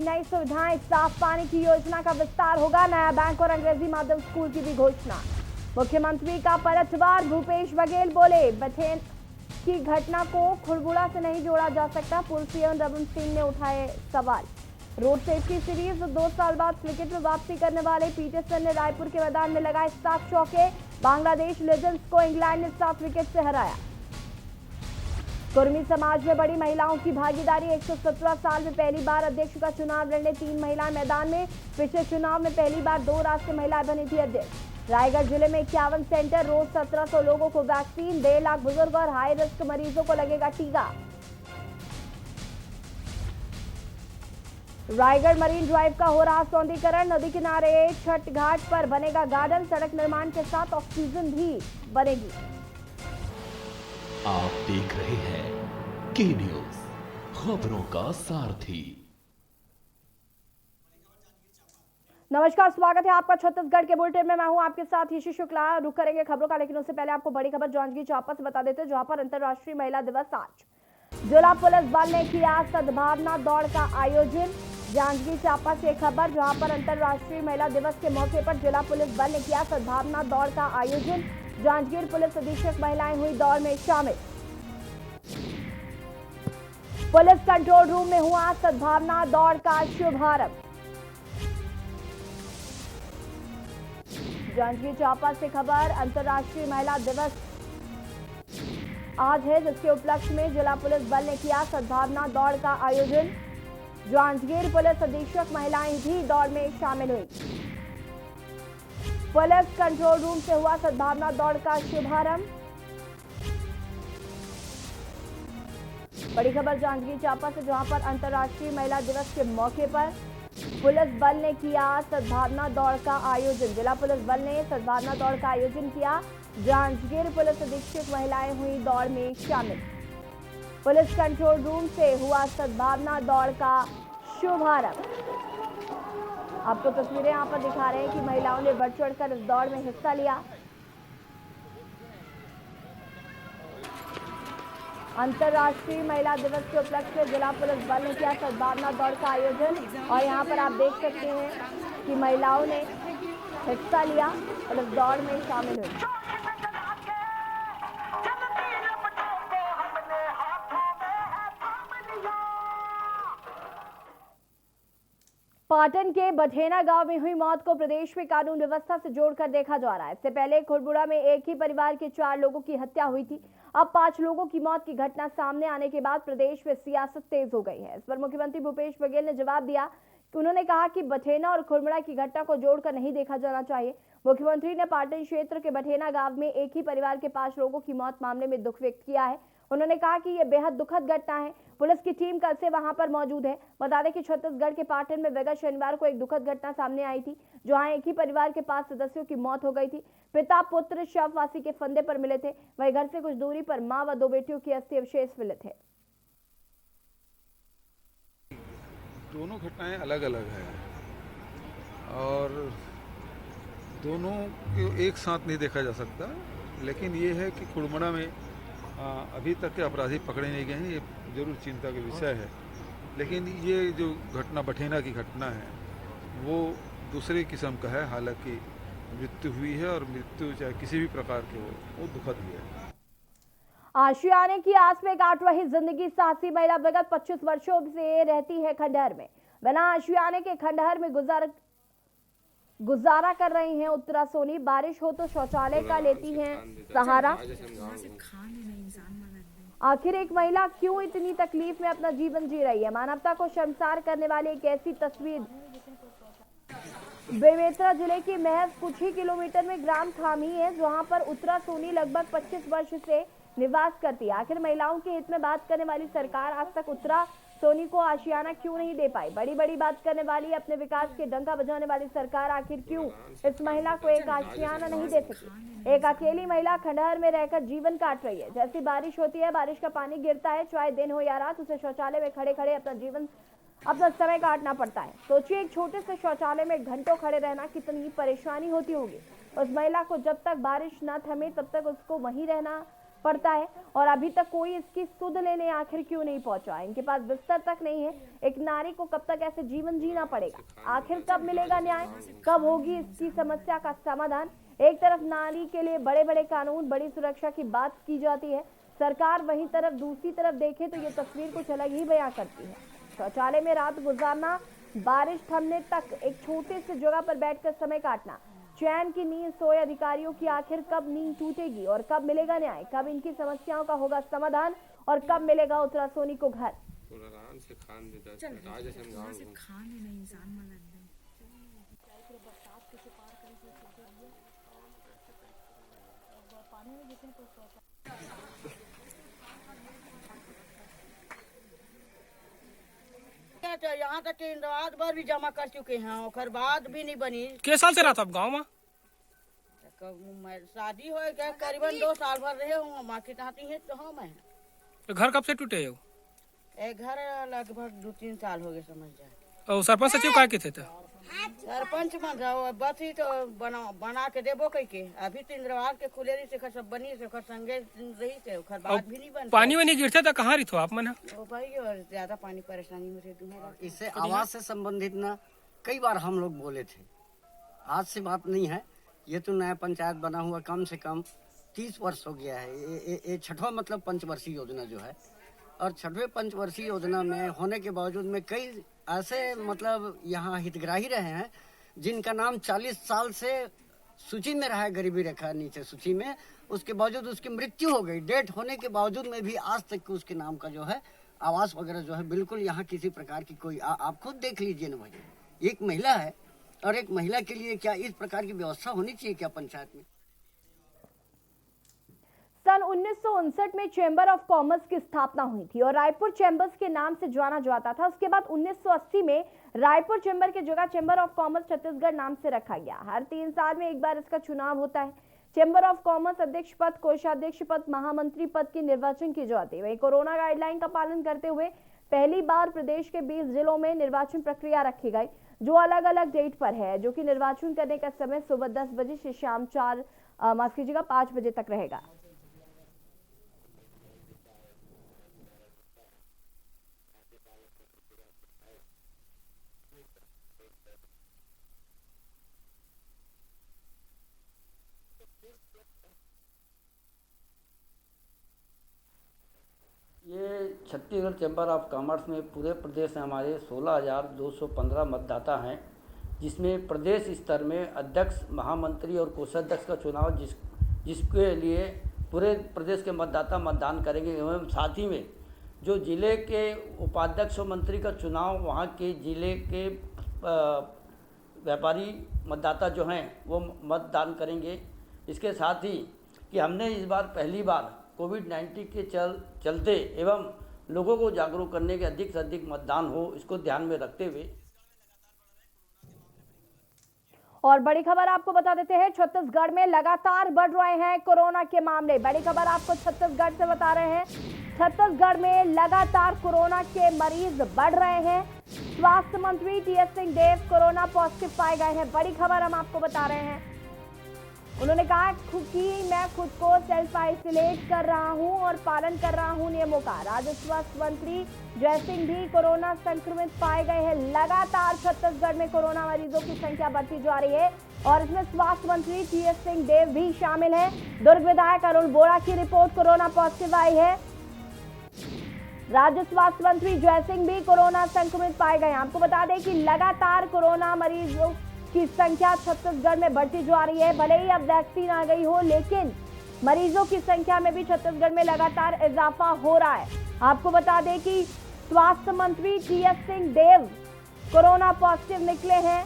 नई सुविधाएं, साफ पानी की योजना का विस्तार होगा। नया बैंक और अंग्रेजी माध्यम स्कूल की भी घोषणा। मुख्यमंत्री का पलटवार, भूपेश बघेल बोले बठेन की घटना को खुड़बुड़ा से नहीं जोड़ा जा सकता। पूर्व सीएम रमन सिंह ने उठाए सवाल। रोड सेफ्टी सीरीज 2 साल बाद क्रिकेट में वापसी करने वाले पीटरसन ने रायपुर के मैदान में लगाए 7 चौके। बांग्लादेश लेजेंड्स को इंग्लैंड ने 7 विकेट से हराया। कुर्मी समाज में बड़ी महिलाओं की भागीदारी। 117 साल में पहली बार अध्यक्ष का चुनाव लड़ने 3 महिलाएं मैदान में। पिछले चुनाव में पहली बार 2 राष्ट्रीय महिलाएं बनी थी अध्यक्ष। रायगढ़ जिले में 51 सेंटर, रोज 1700 लोगों को वैक्सीन। 1.5 लाख बुजुर्ग और हाई रिस्क मरीजों को लगेगा टीका। रायगढ़ मरीन ड्राइव का हो रहा सौंदर्यीकरण। नदी किनारे छठ घाट पर बनेगा गार्डन। सड़क निर्माण के साथ ऑक्सीजन भी बनेगी। आप देख रहे हैं के न्यूज, खबरों का सारथी। नमस्कार, स्वागत है आपका छत्तीसगढ़ के बुलेटिन में। मैं हूं आपके साथ ईशी शुक्ला। रुक करेंगे खबरों का, लेकिन उससे पहले आपको बड़ी खबर जांजगीर चांपा से बता देते हैं, जहां पर अंतर्राष्ट्रीय महिला दिवस आज। जिला पुलिस बल ने किया सद्भावना दौड़ का आयोजन। जांजगीर चांपा से खबर, जहां पर अंतर्राष्ट्रीय महिला दिवस के मौके पर जिला पुलिस बल ने किया सद्भावना दौड़ का आयोजन। जांजगीर पुलिस अधीक्षक महिलाएं हुई दौड़ में शामिल। पुलिस कंट्रोल रूम में हुआ सद्भावना दौड़ का शुभारंभ। जांजगीर चांपा से खबर, अंतर्राष्ट्रीय महिला दिवस आज है, जिसके उपलक्ष्य में जिला पुलिस बल ने किया सद्भावना दौड़ का आयोजन। जांजगीर पुलिस अधीक्षक महिलाएं भी दौड़ में शामिल हुई। पुलिस कंट्रोल रूम से हुआ सद्भावना दौड़ का शुभारंभ। बड़ी खबर जांजगीर चांपा से, जहां पर अंतर्राष्ट्रीय महिला दिवस के मौके पर पुलिस बल ने किया सद्भावना दौड़ का आयोजन। जिला पुलिस बल ने सद्भावना दौड़ का आयोजन किया। जांजगीर पुलिस अधीक्षक महिलाएं हुई दौड़ में शामिल। पुलिस कंट्रोल रूम से हुआ सद्भावना दौड़ का शुभारंभ। आपको तस्वीरें यहां पर दिखा रहे हैं कि महिलाओं ने बढ़ चढ़कर इस दौड़ में हिस्सा लिया। अंतर्राष्ट्रीय महिला दिवस के उपलक्ष्य में जिला पुलिस बल ने किया सद्भावना दौड़ का आयोजन, और यहाँ पर आप देख सकते हैं कि महिलाओं ने हिस्सा लिया और इस दौड़ में शामिल हुई। पाटन के बठेना गांव में हुई मौत को प्रदेश में कानून व्यवस्था से जोड़कर देखा जा रहा है। इससे पहले खुड़बुड़ा में एक ही परिवार के 4 लोगों की हत्या हुई थी। अब 5 लोगों की मौत की घटना सामने आने के बाद प्रदेश में सियासत तेज हो गई है। इस पर मुख्यमंत्री भूपेश बघेल ने जवाब दिया कि उन्होंने कहा कि बठेना और खुड़बुड़ा की घटना को जोड़कर नहीं देखा जाना चाहिए। मुख्यमंत्री ने पाटन क्षेत्र के बठेना गांव में एक ही परिवार के 5 लोगों की मौत मामले में दुख व्यक्त किया है। उन्होंने कहा कि यह बेहद दुखद घटना है। पुलिस की टीम कल से वहां पर मौजूद है। बता दें कि छत्तीसगढ़ के पाटन में विगत शनिवार को एक दुखद घटना सामने आई थी, जहां एक ही परिवार के 5 सदस्यों की मौत हो गई थी। पिता पुत्र शव फांसी के फंदे पर मिले थे। वहीं घर से कुछ दूरी पर मां व 2 बेटियों की अस्थि अवशेष मिले थे। दोनों घटनाएं अलग अलग हैं और दोनों को एक साथ नहीं देखा जा सकता, लेकिन ये है कि खुड़मुड़ा में अभी तक के अपराधी पकड़े नहीं गए हैं, ये जरूर चिंता का विषय है। लेकिन ये जो घटना बठेना की घटना है वो दूसरे किस्म का है। हालांकि मृत्यु हुई है और मृत्यु चाहे किसी भी प्रकार की हो वो दुखद ही है। आशियाने की आस में काट रही जिंदगी साहसी महिला विगत 25 वर्षों से रहती है खंडहर में। बिना आशियाने के खंडहर में गुजारा कर रही हैं उत्तरा सोनी। बारिश हो तो शौचालय का लेती हैं सहारा। आखिर एक महिला क्यों इतनी तकलीफ में अपना जीवन जी रही है? मानवता को शर्मसार करने वाली एक ऐसी तस्वीर बेमेतरा जिले के महज कुछ ही किलोमीटर में ग्राम थामी है, जहां पर उत्तरा सोनी लगभग 25 वर्ष से निवास करती है। आखिर महिलाओं के हित में बात करने वाली सरकार आज तक उत्तरा सोनी को आशियाना क्यों नहीं दे पाई? बड़ी बड़ी बात करने वाली, अपने विकास के डंका बजाने वाली सरकार आखिर क्यों इस महिला को एक आशियाना नहीं दे सकी? एक अकेली महिला खंडहर में रहकर जीवन काट रही है। जैसी बारिश होती है, बारिश का पानी गिरता है, चाहे दिन हो या रात, उसे शौचालय में खड़े खड़े अपना समय काटना पड़ता है। सोचिए, एक छोटे से शौचालय में घंटों खड़े रहना कितनी परेशानी होती होगी। उस महिला को जब तक बारिश न थमे तब तक उसको वहीं रहना पड़ता है और अभी तक कोई इसकी सुध लेने आखिर क्यों नहीं पहुंचा। इनके पास बिस्तर तक नहीं है। एक नारी को कब तक ऐसे जीवन जीना पड़ेगा? आखिर कब मिलेगा न्याय? कब होगी इसकी समस्या का समाधान? एक तरफ नारी के लिए बड़े बड़े कानून, बड़ी सुरक्षा की बात की जाती है सरकार, वहीं तरफ दूसरी तरफ देखें तो ये तस्वीर कुछ अलग ही बयां करती है। शौचालय में रात गुजारना, बारिश थमने तक एक छोटे से जगह पर बैठकर समय काटना, चैन की नींद सोए अधिकारियों की आखिर कब नींद टूटेगी और कब मिलेगा न्याय? कब इनकी समस्याओं का होगा समाधान और कब मिलेगा उत्तरा सोनी को घर? यहाँ तक कि रात भर भी जमा कर चुके हैं और बाद भी नहीं बनी। कितने साल से रहा था आप गाँव में? शादी हो गया करीबन 2 साल भर रहे हूँ। माँ की कहती है तो हाँ मैं। तो घर कब से टूटे हो? घर लगभग 2-3 साल हो गए समझ जाए। और सरपंच सचिव का थे? सरपंच बन जाओ बस ही तो बना के देबो कह के। अभी तो इंद्रवार के खुले रही से सब बनी से संगे रही से बात भी नहीं बन। पानी वानी गिरते तो कहाँ रही थो आप? मन भाई और ज्यादा पानी परेशानी हो रही। इससे आवाज से संबंधित ना कई बार हम लोग बोले थे, आज से बात नहीं है। ये तो नया पंचायत बना हुआ कम से कम 30 वर्ष हो गया है। ये छठवां मतलब पंचवर्षीय योजना जो है, और छठवें पंचवर्षीय योजना में होने के बावजूद में कई ऐसे मतलब यहाँ हितग्राही रहे हैं जिनका नाम 40 साल से सूची में रहा है, गरीबी रेखा नीचे सूची में। उसके बावजूद उसकी मृत्यु हो गई। डेट होने के बावजूद में भी आज तक उसके नाम का जो है आवास वगैरह जो है बिल्कुल यहाँ किसी प्रकार की कोई आप खुद देख लीजिए ना भाई। एक महिला है और एक महिला के लिए क्या इस प्रकार की व्यवस्था होनी चाहिए क्या पंचायत में? सन 1959 में चैम्बर ऑफ कॉमर्स की स्थापना हुई थी और रायपुर चैम्बर्स के नाम से जाना जाता था। उसके बाद 1980 में रायपुर चैम्बर की जगह चैम्बर ऑफ कॉमर्स छत्तीसगढ़ नाम से रखा गया। हर 3 साल में एक बार इसका चुनाव होता है। चैम्बर ऑफ कॉमर्स अध्यक्ष पद, कोषाध्यक्ष पद, महामंत्री पद की निर्वाचन की जाती है। वहीं कोरोना गाइडलाइन का पालन करते हुए पहली बार प्रदेश के 20 जिलों में निर्वाचन प्रक्रिया रखी गई, जो अलग अलग डेट पर है, जो कि निर्वाचन करने का समय सुबह 10 बजे से शाम 5 बजे तक रहेगा। ये छत्तीसगढ़ चैम्बर ऑफ कॉमर्स में पूरे प्रदेश में हमारे 16,215 मतदाता हैं, जिसमें प्रदेश स्तर में अध्यक्ष, महामंत्री और कोषाध्यक्ष का चुनाव जिसके लिए पूरे प्रदेश के मतदाता मतदान करेंगे। एवं साथ ही में जो जिले के उपाध्यक्ष और मंत्री का चुनाव वहाँ के जिले के व्यापारी मतदाता जो हैं वो मतदान करेंगे। इसके साथ ही कि हमने इस बार पहली बार कोविड-19 के चलते एवं लोगों को जागरूक करने के अधिक से अधिक मतदान हो, इसको ध्यान में रखते हुए। और बड़ी खबर आपको बता देते हैं, छत्तीसगढ़ में लगातार बढ़ रहे हैं कोरोना के मामले। बड़ी खबर आपको छत्तीसगढ़ से बता रहे हैं, छत्तीसगढ़ में लगातार कोरोना के मरीज बढ़ रहे हैं। स्वास्थ्य मंत्री टीएस सिंहदेव कोरोना पॉजिटिव पाए गए हैं। बड़ी खबर हम आपको बता रहे हैं। उन्होंने कहा कि मैं खुद को सेल्फ आइसोलेट कर रहा हूं और पालन कर रहा हूं नियमों का। राज्य स्वास्थ्य मंत्री जयसिंह भी कोरोना संक्रमित पाए गए हैं। लगातार छत्तीसगढ़ में कोरोना मरीजों की संख्या बढ़ती जा रही है और इसमें स्वास्थ्य मंत्री टीएस सिंहदेव भी शामिल हैं। दुर्ग विधायक अरुण बोरा की रिपोर्ट कोरोना पॉजिटिव आई है। राज्य स्वास्थ्य मंत्री जयसिंह भी कोरोना संक्रमित पाए गए। आपको बता दें कि लगातार कोरोना मरीजों की संख्या छत्तीसगढ़ में बढ़ती जा रही है। भले ही अब वैक्सीन आ गई हो, लेकिन मरीजों की संख्या में भी छत्तीसगढ़ में लगातार इजाफा हो रहा है। आपको बता दें कि स्वास्थ्य मंत्री टीएस सिंहदेव कोरोना पॉजिटिव निकले हैं।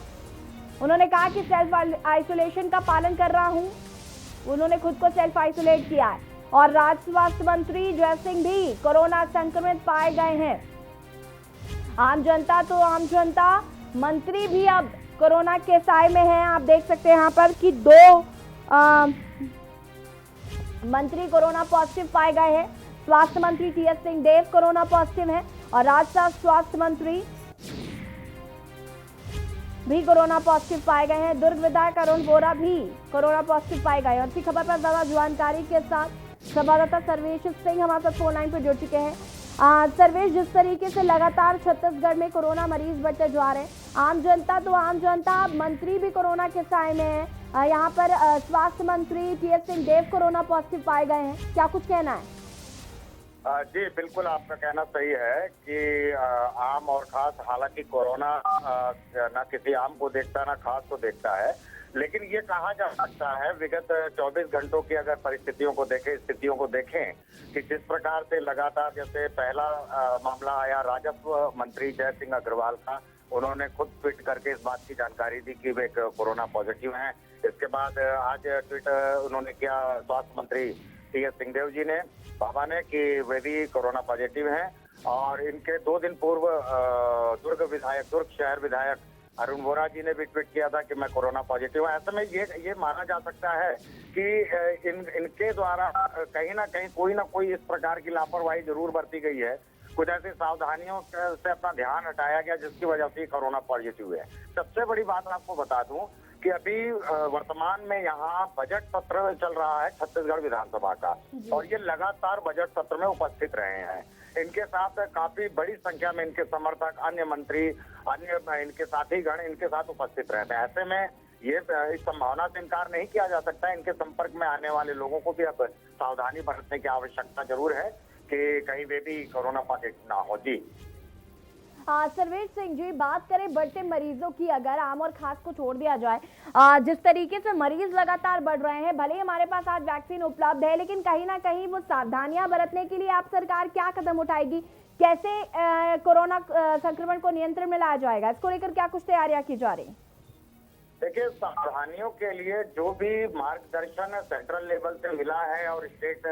उन्होंने कहा कि सेल्फ आइसोलेशन का पालन कर रहा हूं। उन्होंने खुद को सेल्फ आइसोलेट किया है। और राज्य स्वास्थ्य मंत्री जयसिंह भी कोरोना संक्रमित पाए गए हैं। आम जनता, मंत्री भी अब कोरोना के साए में हैं। आप देख सकते हैं यहाँ पर कि 2 मंत्री कोरोना पॉजिटिव पाए गए हैं। स्वास्थ्य मंत्री टीएस सिंहदेव कोरोना पॉजिटिव हैं और राज्य स्वास्थ्य मंत्री भी कोरोना पॉजिटिव पाए गए हैं। दुर्ग विधायक अरुण बोरा भी कोरोना पॉजिटिव पाए गए। और इसी खबर पर ज्यादा जानकारी के साथ संवाददाता सर्वेश सिंह हमारे साथ फोन लाइन पर जुड़ चुके हैं। सर्वेश, जिस तरीके से लगातार छत्तीसगढ़ में कोरोना मरीज बढ़ते जा रहे हैं, आम जनता, मंत्री भी कोरोना के साए में है। यहाँ पर स्वास्थ्य मंत्री टीएस सिंहदेव कोरोना पॉजिटिव पाए गए हैं, क्या कुछ कहना है? जी बिल्कुल, आपका कहना सही है कि आम और खास, हालांकि कोरोना ना किसी आम को देखता ना खास को देखता है, लेकिन ये कहा जा सकता है विगत 24 घंटों की अगर स्थितियों को देखें कि जिस प्रकार से लगातार, जैसे पहला मामला आया राजस्व मंत्री जय सिंह अग्रवाल का, उन्होंने खुद ट्वीट करके इस बात की जानकारी दी कि वे कोरोना पॉजिटिव हैं। इसके बाद आज ट्वीट उन्होंने किया स्वास्थ्य मंत्री टीएस सिंहदेव जी ने, बाबा ने, कि वे भी कोरोना पॉजिटिव हैं। और इनके 2 दिन पूर्व दुर्ग शहर विधायक अरुण वोरा जी ने भी ट्वीट किया था कि मैं कोरोना पॉजिटिव हूँ। ऐसे में ये माना जा सकता है कि इनके द्वारा कहीं ना कहीं कोई ना कोई इस प्रकार की लापरवाही जरूर बरती गई है, कुछ ऐसी सावधानियों से अपना ध्यान हटाया गया जिसकी वजह से कोरोना पॉजिटिव है। सबसे बड़ी बात आपको बता दूं कि अभी वर्तमान में यहाँ बजट सत्र चल रहा है छत्तीसगढ़ विधानसभा का, और ये लगातार बजट सत्र में उपस्थित रहे हैं। इनके साथ काफी बड़ी संख्या में इनके समर्थक, अन्य मंत्री, अन्य इनके साथीगण इनके साथ उपस्थित रहते हैं। ऐसे में ये इस संभावना से इनकार नहीं किया जा सकता, इनके संपर्क में आने वाले लोगों को भी अब सावधानी बरतने की आवश्यकता जरूर है कि कहीं वे भी कोरोना पॉजिटिव ना हो। जी सर्वेश सिंह जी, बात करें बढ़ते मरीजों की, अगर आम और खास को छोड़ दिया जाए, जिस तरीके से मरीज लगातार बढ़ रहे हैं, भले ही हमारे पास आज वैक्सीन उपलब्ध है, लेकिन कहीं ना कहीं वो सावधानियां बरतने के लिए आप सरकार क्या कदम उठाएगी? कैसे कोरोना संक्रमण को नियंत्रण में लाया जाएगा? इसको लेकर क्या कुछ तैयारियां की जा रही? देखिए, सावधानियों के लिए जो भी मार्गदर्शन सेंट्रल लेवल से मिला है और स्टेट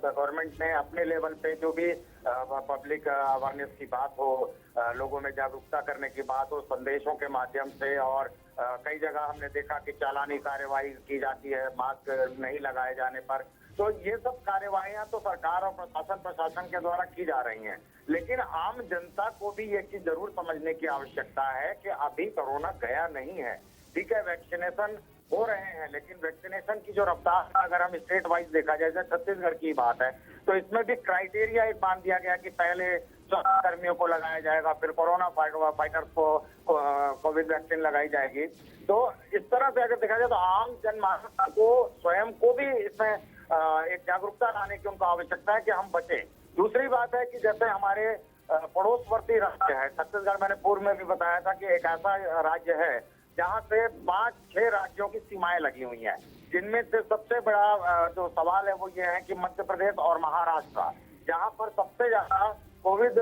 गवर्नमेंट ने अपने लेवल पे जो भी पब्लिक अवेयरनेस की बात हो, लोगों में जागरूकता करने की बात हो, संदेशों के माध्यम से, और कई जगह हमने देखा कि चालानी कार्रवाई की जाती है मास्क नहीं लगाए जाने पर। तो ये सब कार्रवाइयां तो सरकार और प्रशासन के द्वारा की जा रही हैं, लेकिन आम जनता को भी ये चीज जरूर समझने की आवश्यकता है कि अभी कोरोना गया नहीं है। ठीक है, वैक्सीनेशन हो रहे हैं, लेकिन वैक्सीनेशन की जो रफ्तार, अगर हम स्टेट वाइज देखा जाए, जैसे छत्तीसगढ़ की बात है, तो इसमें भी क्राइटेरिया एक बांध दिया गया कि पहले स्वास्थ्य कर्मियों को लगाया जाएगा, फिर कोरोना फाइटर्स को कोविड वैक्सीन लगाई जाएगी। तो इस तरह से अगर देखा जाए तो आम जनमानस को स्वयं को भी इसमें एक जागरूकता लाने की उनको आवश्यकता है कि हम बचें। दूसरी बात है कि जैसे हमारे पड़ोसवर्ती राज्य है छत्तीसगढ़, मैंने पूर्व में भी बताया था कि एक ऐसा राज्य है जहाँ से 5-6 राज्यों की सीमाएं लगी हुई हैं, जिनमें से सबसे बड़ा जो सवाल है वो ये है कि मध्य प्रदेश और महाराष्ट्र, जहाँ पर सबसे ज्यादा कोविड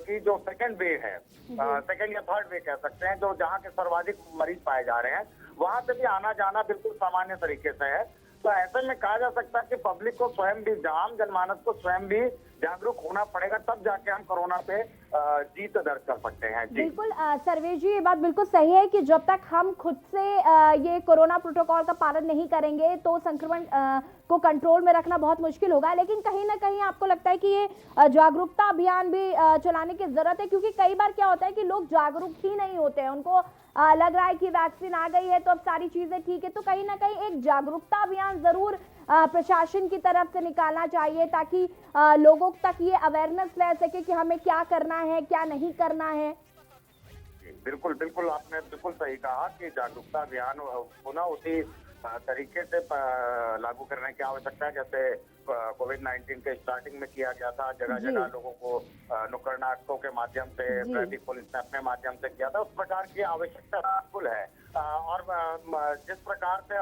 की जो सेकेंड वेव है, सेकेंड या थर्ड वेव कह सकते हैं, जो जहाँ के सर्वाधिक मरीज पाए जा रहे हैं, वहां से भी आना जाना बिल्कुल सामान्य तरीके से है। तो ऐसे में कहा जा सकता है कि पब्लिक को स्वयं भी, आम जनमानस को स्वयं भी जागरूक होना पड़ेगा, तब जाके हम कोरोना पे जीत दर्ज कर सकते हैं। जी बिल्कुल सर्वेश जी, ये बात बिल्कुल सही है कि जब तक हम खुद से ये कोरोना प्रोटोकॉल का पालन नहीं करेंगे तो संक्रमण को कंट्रोल में रखना बहुत मुश्किल होगा। लेकिन कहीं ना कहीं आपको लगता है कि ये जागरूकता अभियान भी चलाने की जरूरत है, क्योंकि कई बार क्या होता है कि लोग जागरूक ही नहीं होते हैं, उनको लग रहा है कि वैक्सीन आ गई है तो अब सारी चीजें ठीक है। तो कहीं ना कहीं एक जागरूकता अभियान जरूर प्रशासन की तरफ से निकालना चाहिए, ताकि लोगों तक ये अवेयरनेस रह सके कि हमें क्या करना है, क्या नहीं करना है। बिल्कुल बिल्कुल, आपने बिल्कुल सही कहा कि जागरूकता अभियान पुनः उसी तरीके से लागू करने की आवश्यकता है जैसे कोविड-19 के स्टार्टिंग में किया गया था। जगह जगह लोगों को नुक्कड़ नाटकों के माध्यम से, ट्रैफिक पुलिस ने अपने माध्यम से किया था, उस प्रकार की आवश्यकता बिल्कुल है। और जिस प्रकार से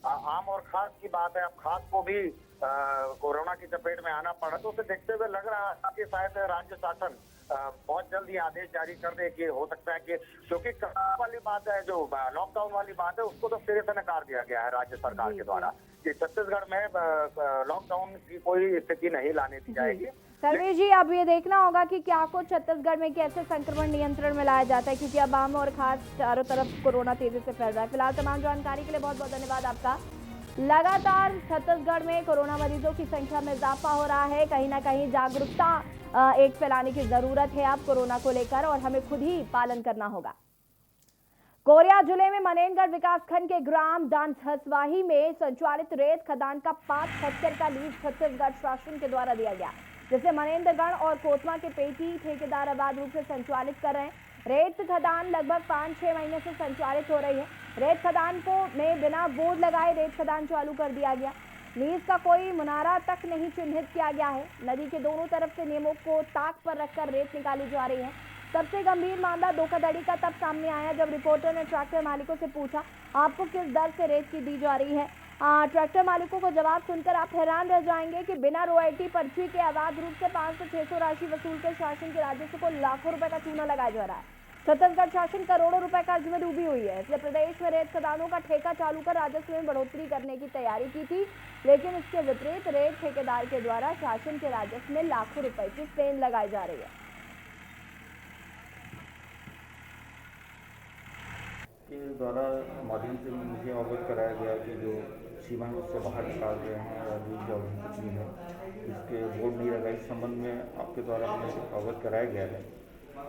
आम और खास की बात है, अब खास को भी कोरोना की चपेट में आना पड़ा, तो उसे देखते हुए लग रहा है कि शायद राज्य शासन बहुत जल्द ये आदेश जारी कर दे कि हो सकता है कि, क्योंकि वाली बात है, जो लॉकडाउन वाली बात है, उसको तो सिरे से नकार दिया गया है राज्य सरकार के द्वारा कि छत्तीसगढ़ में लॉकडाउन की कोई स्थिति नहीं लाने दी जाएगी। सर्वेश जी, अब ये देखना होगा कि क्या को छत्तीसगढ़ में कैसे संक्रमण नियंत्रण में लाया जाता है, क्योंकि अब आम और खास चारों तरफ कोरोना तेजी से फैल रहा है। फिलहाल तमाम जानकारी के लिए बहुत बहुत धन्यवाद आपका। लगातार छत्तीसगढ़ में कोरोना मरीजों की संख्या में इजाफा हो रहा है, कहीं ना कहीं जागरूकता एक फैलाने की जरूरत है अब कोरोना को लेकर, और हमें खुद ही पालन करना होगा। कोरिया जिले में मनेनगढ़ विकासखंड के ग्राम डांसवाही में संचालित रेत खदान का 5 हेक्टेयर का लीज छत्तीसगढ़ शासन के द्वारा दिया गया, जिसे मनेन्द्रगढ़ और कोतमा के पेटी ठेकेदार अवैध रूप से संचालित कर रहे हैं। रेत खदान लगभग 5-6 महीने से संचालित हो रही है। रेत खदान को में बिना बोर्ड लगाए रेत खदान चालू कर दिया गया। लीज का कोई मुनारा तक नहीं चिन्हित किया गया है। नदी के दोनों तरफ से नियमों को ताक पर रखकर रेत निकाली जा रही है। सबसे गंभीर मामला धोखाधड़ी का तब सामने आया जब रिपोर्टर ने ट्रैक्टर मालिकों से पूछा, आपको किस दर से रेत की दी जा रही है। ट्रैक्टर मालिकों को जवाब सुनकर आप हैरान रह जाएंगे कि बिना रॉयल्टी पर्ची के अवैध रूप से 500-600 राशि वसूल कर शासन के राजस्व को लाखों रुपए का चूना लगाया जा रहा है। छत्तीसगढ़ शासन करोड़ों रुपए कर्ज में डूबी हुई है, इसलिए प्रदेश में रेत खदानों का ठेका चालू कर राजस्व में बढ़ोतरी करने की तैयारी की थी, लेकिन इसके विपरीत रेत ठेकेदार के द्वारा शासन के राजस्व में लाखों रुपए की सेंध लगाई जा रही है। के द्वारा माध्यम से मुझे अवगत कराया गया कि जो सीमा है उससे बाहर निकाल रहे हैं या जो जमीन है इसके बोर्ड नहीं लगा, इस संबंध में आपके द्वारा मुझे अवगत कराया गया है।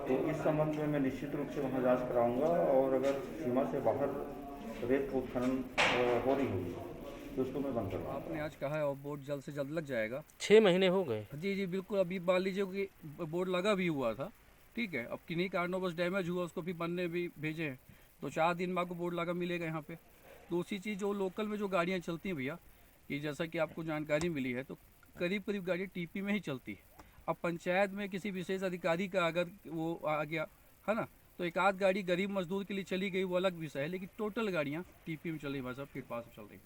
तो इस संबंध में मैं निश्चित रूप से वहाँ जांच कराऊंगा और अगर सीमा से बाहर रेत उत्खनन हो रही होगी तो उसको मैं बंद करूँगा। आपने आज कहा है और बोर्ड जल्द से जल्द लग जाएगा। 6 महीने हो गए। जी जी बिल्कुल, अभी मान लीजिए कि बोर्ड लगा भी हुआ था, ठीक है, अब किन्हीं कारणों बस डैमेज हुआ, उसको भी बनने भी भेजे हैं, तो 4 दिन में आपको बोर्ड लगा मिलेगा यहाँ पे। दूसरी चीज़, जो लोकल में जो गाड़ियाँ चलती हैं भैया, कि जैसा कि आपको जानकारी मिली है तो करीब करीब गाड़ी टीपी में ही चलती है। अब पंचायत में किसी विशेष अधिकारी का अगर वो आ गया है ना, तो एक आध गाड़ी गरीब मजदूर के लिए चली गई, वो अलग विषय है, लेकिन टोटल गाड़ियाँ टीपी में चल रही, भाई साहब फिर पास चल रही।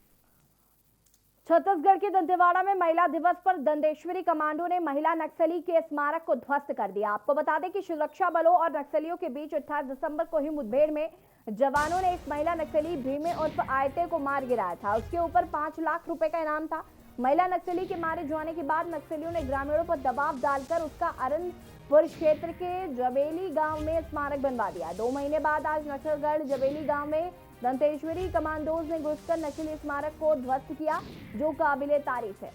छत्तीसगढ़ के दंतेवाड़ा में महिला दिवस पर दंतेश्वरी कमांडो ने महिला नक्सली के स्मारक को ध्वस्त कर दिया। आपको बता दें कि सुरक्षा बलों और नक्सलियों के बीच 28 दिसंबर को ही मुठभेड़ में जवानों ने एक महिला नक्सली भीमे उर्फ आयते को मार गिराया था। उसके ऊपर 5 लाख रुपए का इनाम था। महिला नक्सली के मारे जाने के बाद नक्सलियों ने ग्रामीणों पर दबाव डालकर उसका अरनपुर क्षेत्र के जबेली गांव में स्मारक बनवा दिया। 2 महीने बाद आज नक्सलगढ़ जबेली गांव में दंतेश्वरी कमांडोज ने घुसकर नक्सली स्मारक को ध्वस्त किया, जो काबिले तारीफ है।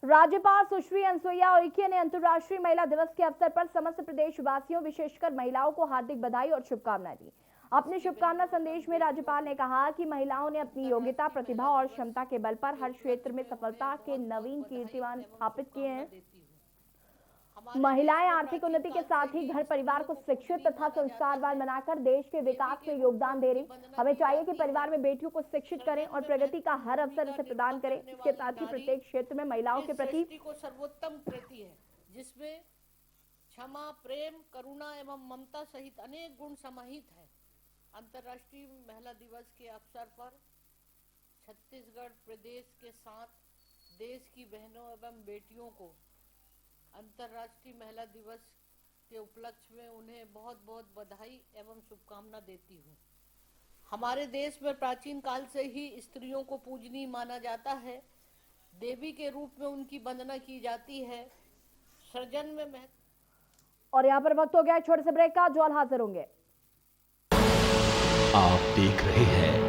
राज्यपाल सुश्री अनुसुईया उइके ने अंतर्राष्ट्रीय महिला दिवस के अवसर पर समस्त प्रदेशवासियों, विशेषकर महिलाओं को हार्दिक बधाई और शुभकामनाएं दी। अपने शुभकामना संदेश में राज्यपाल ने कहा कि महिलाओं ने अपनी योग्यता, प्रतिभा और क्षमता के बल पर हर क्षेत्र में सफलता के नवीन कीर्तिमान स्थापित किए हैं। महिलाएं आर्थिक उन्नति के साथ ही घर परिवार को शिक्षित तथा संस्कारवान बनाकर देश के विकास में योगदान दे रही। हमें चाहिए कि परिवार में बेटियों को शिक्षित करें और प्रगति का हर अवसर इसे प्रदान करें। इसके साथ ही प्रत्येक क्षेत्र में महिलाओं के प्रति को सर्वोत्तम कृति है, जिसमें क्षमा, प्रेम, करुणा एवं ममता सहित अनेक गुण समाहित है। अंतर्राष्ट्रीय महिला दिवस के अवसर पर छत्तीसगढ़ प्रदेश के साथ देश की बहनों एवं बेटियों को अंतर्राष्ट्रीय महिला दिवस के उपलक्ष्य में उन्हें बहुत बहुत बधाई एवं शुभकामना देती हूँ। हमारे देश में प्राचीन काल से ही स्त्रियों को पूजनीय माना जाता है। देवी के रूप में उनकी वंदना की जाती है। सृजन में और यहाँ पर वक्त हो गया छोटे से ब्रेक का। जॉल हाजिर होंगे। आप देख रहे हैं